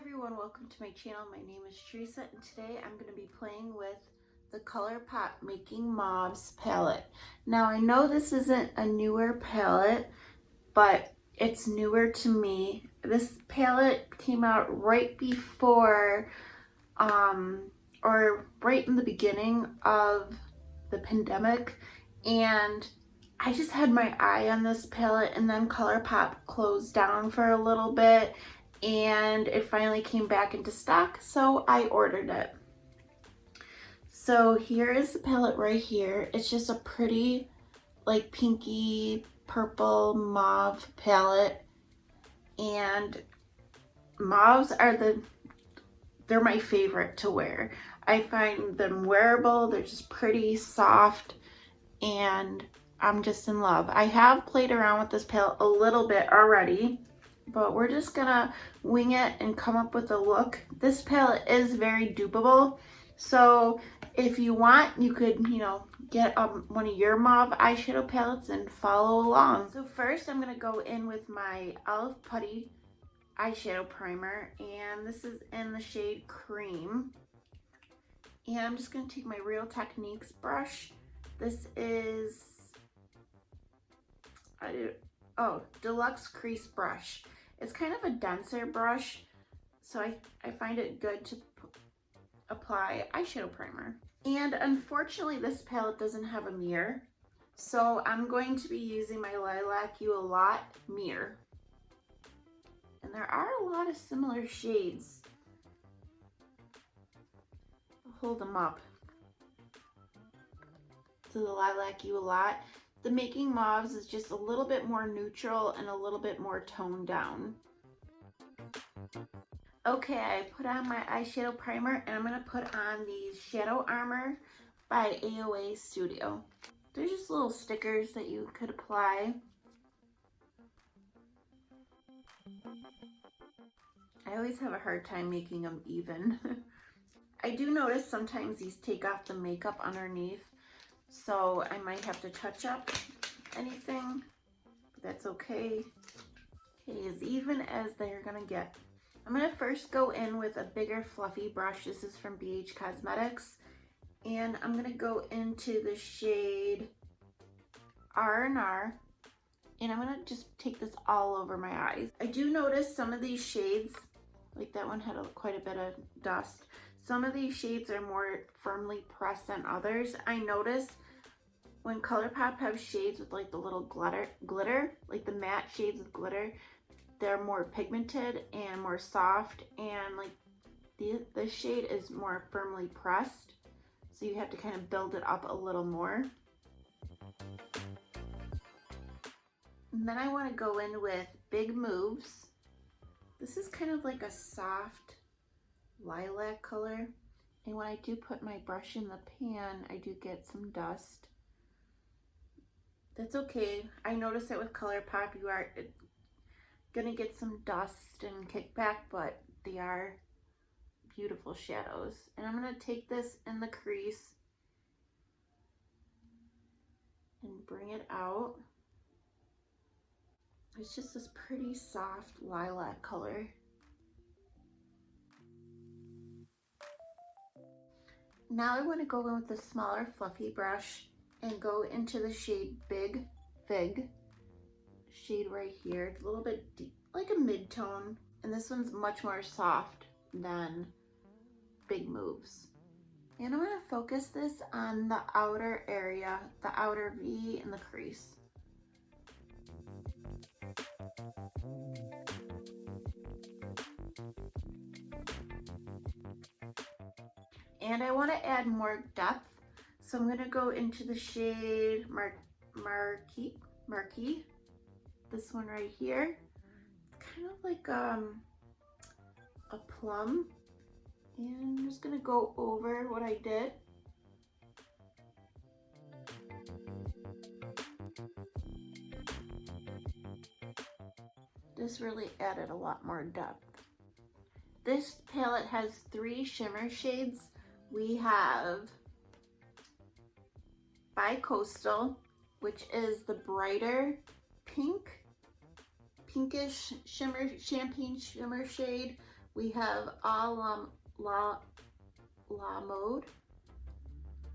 everyone, welcome to my channel. My name is Teresa and today I'm going to be playing with the Colourpop Making Mauves palette. Now I know this isn't a newer palette, but it's newer to me. This palette came out right before or right in the beginning of the pandemic, and I just had my eye on this palette, and then Colourpop closed down for a little bit and it finally came back into stock, so I ordered it. So here is the palette right here. It's just a pretty like pinky purple mauve palette, and mauves are they're my favorite to wear. I find them wearable, they're just pretty soft, and I'm just in love. I have played around with this palette a little bit already, but we're just gonna wing it and come up with a look. This palette is very dupeable, so if you want, you could, get one of your mauve eyeshadow palettes and follow along. So first I'm gonna go in with my Olive Putty eyeshadow primer, and this is in the shade Cream. And I'm just gonna take my Real Techniques brush. This is Deluxe Crease brush. It's kind of a denser brush, so I find it good to apply eyeshadow primer. And unfortunately this palette doesn't have a mirror, so I'm going to be using my Lilac You A Lot mirror. And there are a lot of similar shades. I'll hold them up. So the Lilac You A Lot. The Making Mauves is just a little bit more neutral and a little bit more toned down. Okay, I put on my eyeshadow primer and I'm going to put on these Shadow Armor by AOA Studio. They're just little stickers that you could apply. I always have a hard time making them even. I do notice sometimes these take off the makeup underneath, so I might have to touch up anything, but that's okay. Okay, as even as they're gonna get. I'm gonna first go in with a bigger fluffy brush. This is from BH Cosmetics, and I'm gonna go into the shade R&R, and I'm gonna just take this all over my eyes. I do notice some of these shades, like that one had quite a bit of dust. Some of these shades are more firmly pressed than others. I notice when Colourpop have shades with like the little glitter, like the matte shades with glitter, they're more pigmented and more soft, and like this shade is more firmly pressed, so you have to kind of build it up a little more. And then I want to go in with Big Mauves. This is kind of like a soft lilac color, and when I do put my brush in the pan, I do get some dust. That's okay. I notice that with Colourpop you are gonna get some dust and kickback, but they are beautiful shadows. And I'm gonna take this in the crease and bring it out. It's just this pretty soft lilac color. Now I want to go in with the smaller fluffy brush and go into the shade Big Fig. Shade right here. It's a little bit deep, like a mid-tone. And this one's much more soft than Big Mauves. And I'm going to focus this on the outer area, the outer V and the crease. And I want to add more depth, so I'm going to go into the shade Marquee. This one right here. It's kind of like a plum. And I'm just going to go over what I did. This really added a lot more depth. This palette has 3 shimmer shades. We have Bi-Coastal, which is the brighter pinkish shimmer, champagne shimmer shade We have La Mode,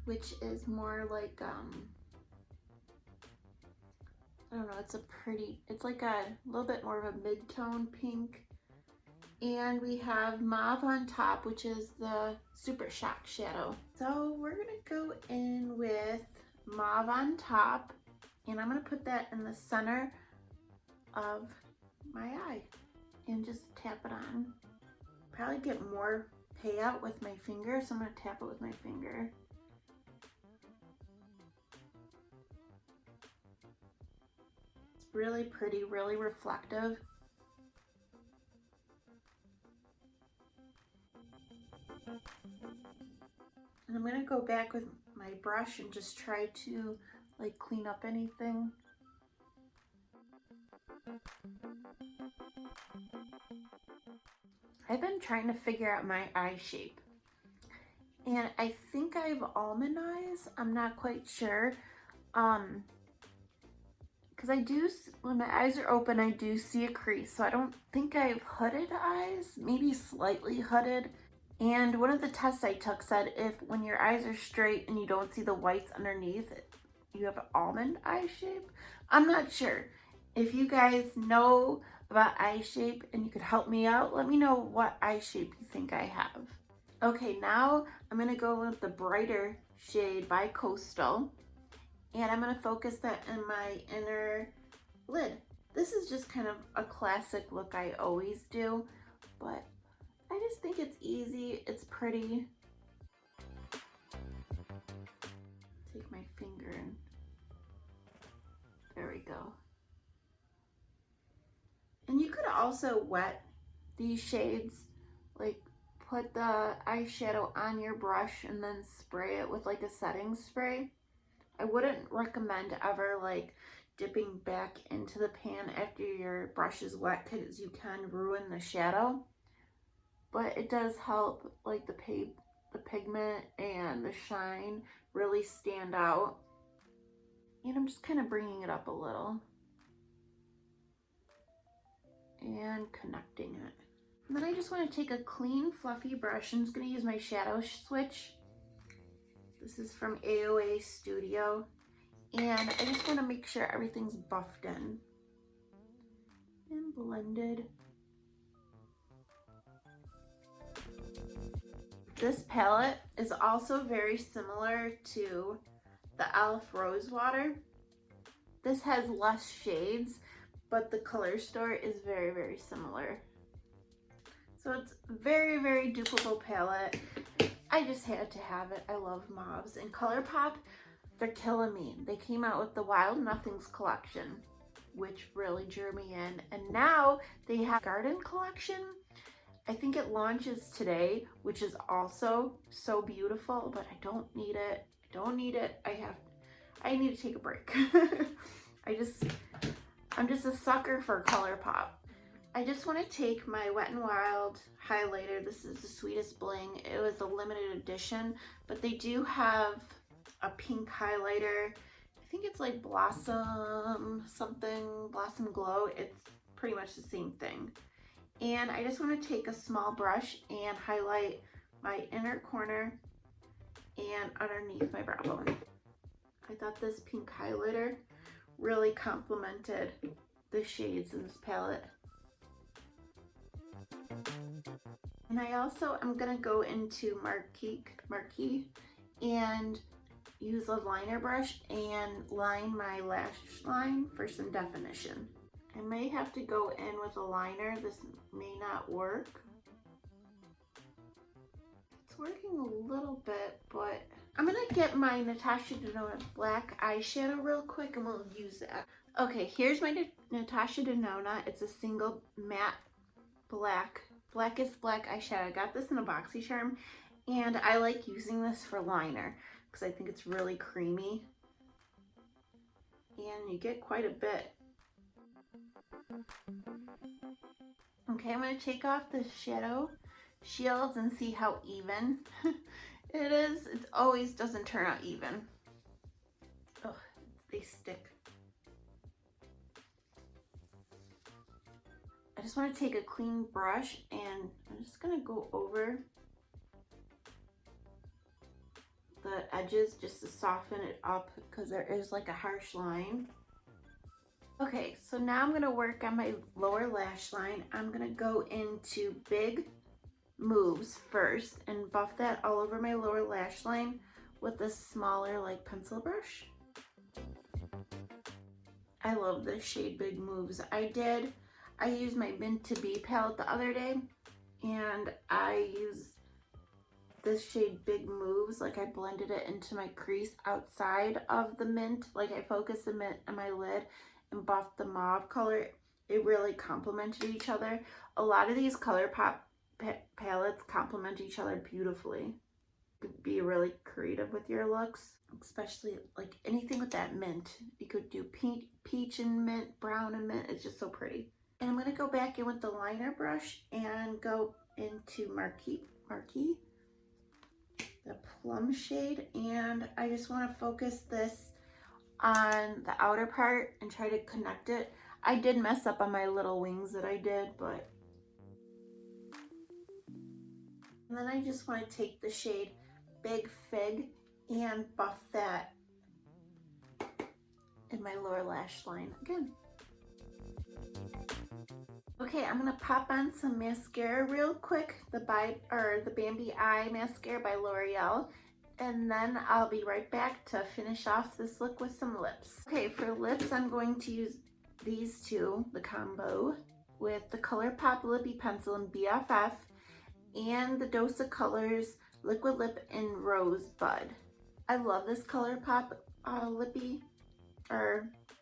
which is more like, I don't know, it's like a little bit more of a mid-tone pink. And we have Mauve on top, which is the Super Shock shadow. So we're gonna go in with Mauve on top, and I'm gonna put that in the center of my eye and just tap it on. Probably get more payout with my finger, so I'm gonna tap it with my finger. It's really pretty, really reflective. And I'm gonna go back with my brush and just try to like clean up anything. I've been trying to figure out my eye shape, and I think I have almond eyes. I'm not quite sure. Because when my eyes are open, I do see a crease. So I don't think I have hooded eyes, maybe slightly hooded. And one of the tests I took said when your eyes are straight and you don't see the whites underneath, you have an almond eye shape. I'm not sure. If you guys know about eye shape and you could help me out, let me know what eye shape you think I have. Okay, now I'm gonna go with the brighter shade by Coastal, and I'm gonna focus that in my inner lid. This is just kind of a classic look I always do, but I just think it's easy, it's pretty. Take my finger and there we go. And you could also wet these shades, like put the eyeshadow on your brush and then spray it with like a setting spray. I wouldn't recommend ever like dipping back into the pan after your brush is wet because you can ruin the shadow. But it does help like the pigment and the shine really stand out. And I'm just kind of bringing it up a little and connecting it. And then I just want to take a clean fluffy brush. I'm just going to use my shadow switch. This is from AOA Studio. And I just want to make sure everything's buffed in and blended. This palette is also very similar to the e.l.f. Rose Water. This has less shades, but the color store is very, very similar. So it's very, very dupable palette. I just had to have it. I love Mauves. And Colourpop, they're killing me. They came out with the Wild Nothings collection, which really drew me in. And now they have Garden collection. I think it launches today, which is also so beautiful, but I don't need it. I don't need it. I need to take a break. I'm just a sucker for Colourpop. I just want to take my Wet n Wild highlighter. This is the Sweetest Bling. It was a limited edition, but they do have a pink highlighter. I think it's like Blossom Glow. It's pretty much the same thing. And I just want to take a small brush and highlight my inner corner and underneath my brow bone. I thought this pink highlighter really complemented the shades in this palette. And I also am going to go into Marquee and use a liner brush and line my lash line for some definition. I may have to go in with a liner. This may not work. It's working a little bit, but I'm gonna get my Natasha Denona black eyeshadow real quick and we'll use that. Okay, here's my Natasha Denona. It's a single matte blackest black eyeshadow. I got this in a BoxyCharm, and I like using this for liner because I think it's really creamy. And you get quite a bit. Okay, I'm going to take off the shadow shields and see how even it is. It always doesn't turn out even. Oh, they stick. I just want to take a clean brush and I'm just going to go over the edges just to soften it up because there is like a harsh line. Okay, so now I'm going to work on my lower lash line. I'm going to go into Big Mauves first and buff that all over my lower lash line with a smaller like pencil brush. I love this shade Big Mauves. I used my Mint to Be palette the other day and I used this shade Big Mauves. Like I blended it into my crease outside of the mint. Like I focused the mint on my lid and buffed the mauve color. It really complemented each other. A lot of these Colourpop palettes complement each other beautifully. You could be really creative with your looks, especially like anything with that mint. You could do peach and mint, brown and mint. It's just so pretty. And I'm going to go back in with the liner brush and go into Marquee, the plum shade, and I just want to focus this on the outer part and try to connect it. I did mess up on my little wings that I did, but and then I just want to take the shade Big Fig and buff that in my lower lash line again. Okay, I'm gonna pop on some mascara real quick, the Bambi Eye mascara by L'Oreal, and then I'll be right back to finish off this look with some lips. Okay, for lips, I'm going to use these two, the combo, with the Colourpop Lippy Pencil in BFF and the Dose of Colors Liquid Lip in Rosebud. I love this Colourpop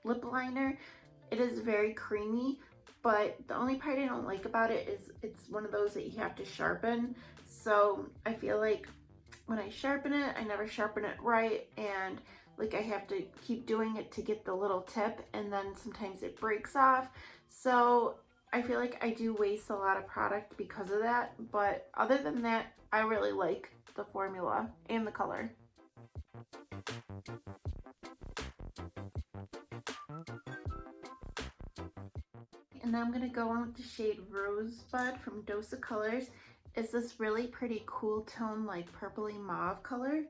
lip liner. It is very creamy, but the only part I don't like about it is it's one of those that you have to sharpen. So I feel like when I sharpen it, I never sharpen it right, and like I have to keep doing it to get the little tip, and then sometimes it breaks off. So I feel like I do waste a lot of product because of that, but other than that, I really like the formula and the color. And now I'm going to go on with the shade Rosebud from Dose of Colors. It's this really pretty cool tone, like purpley mauve color.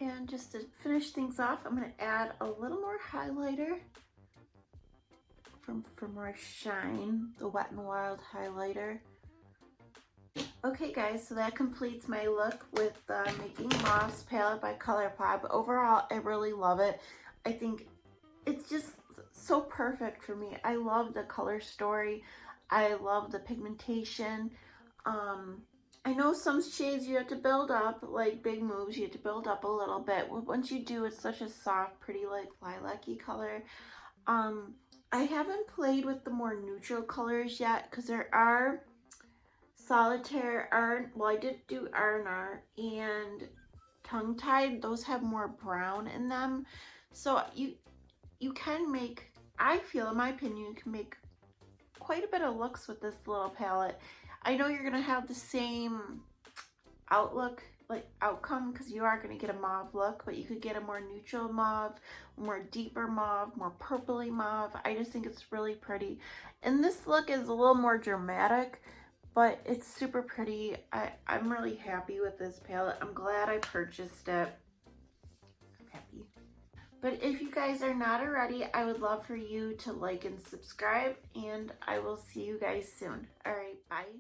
And just to finish things off, I'm going to add a little more highlighter for more shine, the Wet n Wild highlighter. Okay guys, so that completes my look with the Making Mauves palette by Colourpop. Overall, I really love it. I think it's just so perfect for me. I love the color story. I love the pigmentation. I know some shades you have to build up, like Big Mauves, you have to build up a little bit. Once you do, it's such a soft, pretty, like lilac-y color. I haven't played with the more neutral colors yet because there are Solitaire well, I did do R&R and Tongue Tied. Those have more brown in them. So you can make, I feel, in my opinion, you can make quite a bit of looks with this little palette. I know you're gonna have the same outcome because you are gonna get a mauve look, but you could get a more neutral mauve, more deeper mauve, more purpley mauve. I just think it's really pretty. And this look is a little more dramatic, but it's super pretty. I'm really happy with this palette. I'm glad I purchased it. I'm happy. But if you guys are not already, I would love for you to like and subscribe, and I will see you guys soon. All right, bye.